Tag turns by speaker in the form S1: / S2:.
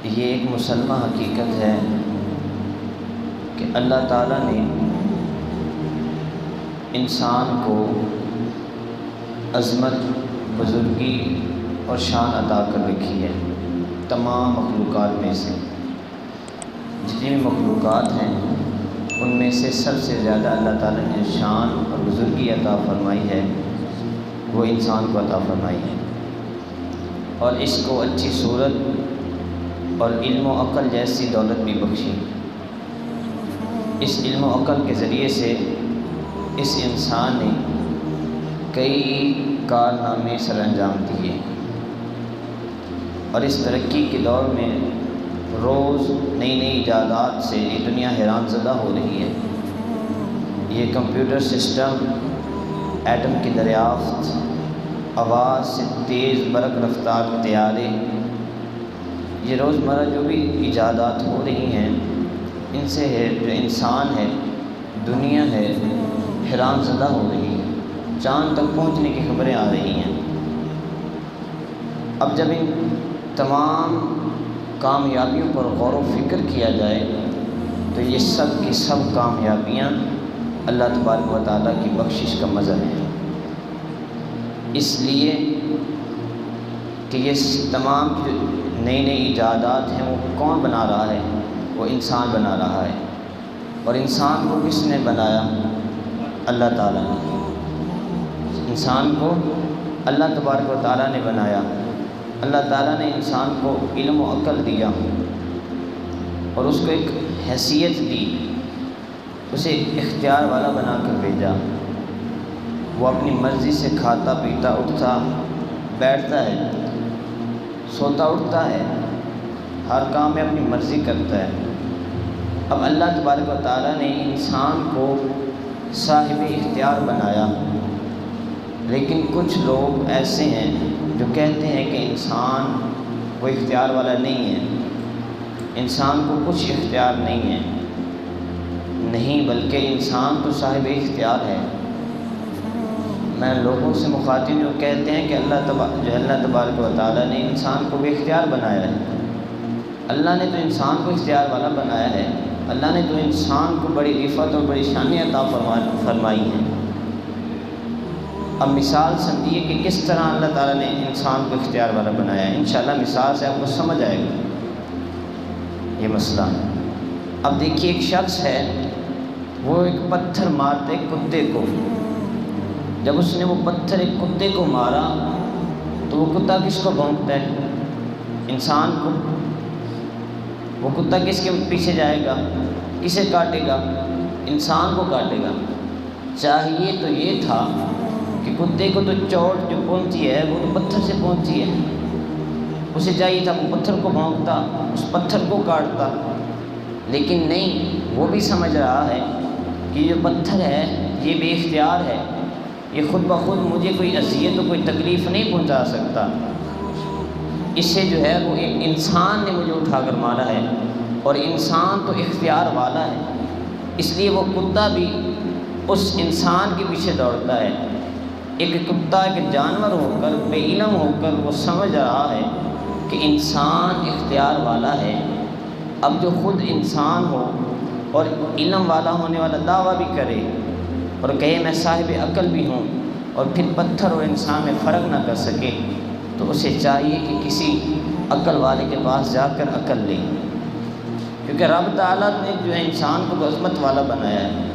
S1: یہ ایک مسلمہ حقیقت ہے کہ اللہ تعالیٰ نے انسان کو عظمت، بزرگی اور شان عطا کر رکھی ہے۔ تمام مخلوقات میں سے جتنی بھی مخلوقات ہیں ان میں سے سب سے زیادہ اللہ تعالیٰ نے شان اور بزرگی عطا فرمائی ہے وہ انسان کو عطا فرمائی ہے، اور اس کو اچھی صورت اور علم و عقل جیسی دولت بھی بخشی۔ اس علم و عقل کے ذریعے سے اس انسان نے کئی کارنامے سر انجام دیے، اور اس ترقی کے دور میں روز نئی نئی ایجادات سے یہ دنیا حیران زدہ ہو رہی ہے۔ یہ کمپیوٹر سسٹم، ایٹم کی دریافت، آواز سے تیز برق رفتار طیارے، یہ روزمرہ جو بھی ایجادات ہو رہی ہیں ان سے جو انسان ہے، دنیا ہے، حیران زدہ ہو رہی ہے۔ چاند تک پہنچنے کی خبریں آ رہی ہیں۔ اب جب ان تمام کامیابیوں پر غور و فکر کیا جائے تو یہ سب کی سب کامیابیاں اللہ تبارک و تعالیٰ کی بخشش کا مظہر ہے، اس لیے کہ یہ تمام جو نئی نئی ایجادات ہیں وہ کون بنا رہا ہے؟ وہ انسان بنا رہا ہے۔ اور انسان کو کس نے بنایا؟ اللہ تعالیٰ نے۔ انسان کو اللہ تبارک و تعالیٰ نے بنایا۔ اللہ تعالیٰ نے انسان کو علم و عقل دیا اور اس کو ایک حیثیت دی، اسے اختیار والا بنا کر بھیجا۔ وہ اپنی مرضی سے کھاتا پیتا، اٹھتا بیٹھتا ہے، سوتا اٹھتا ہے، ہر کام میں اپنی مرضی کرتا ہے۔ اب اللہ تبارک و تعالیٰ نے انسان کو صاحب اختیار بنایا، لیکن کچھ لوگ ایسے ہیں جو کہتے ہیں کہ انسان وہ اختیار والا نہیں ہے، انسان کو کچھ اختیار نہیں ہے۔ نہیں، بلکہ انسان تو صاحب اختیار ہے۔ میں لوگوں سے مخاطب جو کہتے ہیں کہ اللہ تبارک و تعالیٰ نے انسان کو بے اختیار بنایا ہے۔ اللہ نے تو انسان کو اختیار والا بنایا ہے، اللہ نے تو انسان کو بڑی رفعت اور بڑی شانیں عطا فرمائی ہیں۔ اب مثال سمجھیے کہ کس طرح اللہ تعالیٰ نے انسان کو اختیار والا بنایا ہے۔ انشاءاللہ مثال سے آپ کو سمجھ آئے گا یہ مسئلہ۔ اب دیکھیے، ایک شخص ہے، وہ ایک پتھر مارتے کتے کو۔ جب اس نے وہ پتھر ایک کتے کو مارا تو وہ کتا کس کو بھونکتا ہے؟ انسان کو۔ وہ کتا کس کے پیچھے جائے گا؟ کسے کاٹے گا؟ انسان کو کاٹے گا۔ چاہیے تو یہ تھا کہ کتے کو تو چوٹ جو پہنچی ہے وہ تو پتھر سے پہنچی ہے، اسے چاہیے تھا وہ پتھر کو بھونکتا، اس پتھر کو کاٹتا، لیکن نہیں، وہ بھی سمجھ رہا ہے کہ یہ پتھر ہے یہ بے اختیار ہے، یہ خود بخود مجھے کوئی اذیت و کوئی تکلیف نہیں پہنچا سکتا، اس سے جو ہے وہ ایک انسان نے مجھے اٹھا کر مارا ہے، اور انسان تو اختیار والا ہے، اس لیے وہ کتا بھی اس انسان کے پیچھے دوڑتا ہے۔ ایک کتا ایک جانور ہو کر، بے علم ہو کر وہ سمجھ رہا ہے کہ انسان اختیار والا ہے۔ اب جو خود انسان ہو اور علم والا ہونے والا دعویٰ بھی کرے اور کہے میں صاحب عقل بھی ہوں، اور پھر پتھر اور انسان میں فرق نہ کر سکے، تو اسے چاہیے کہ کسی عقل والے کے پاس جا کر عقل لے، کیونکہ رب تعالیٰ نے جو ہے انسان کو عظمت والا بنایا ہے،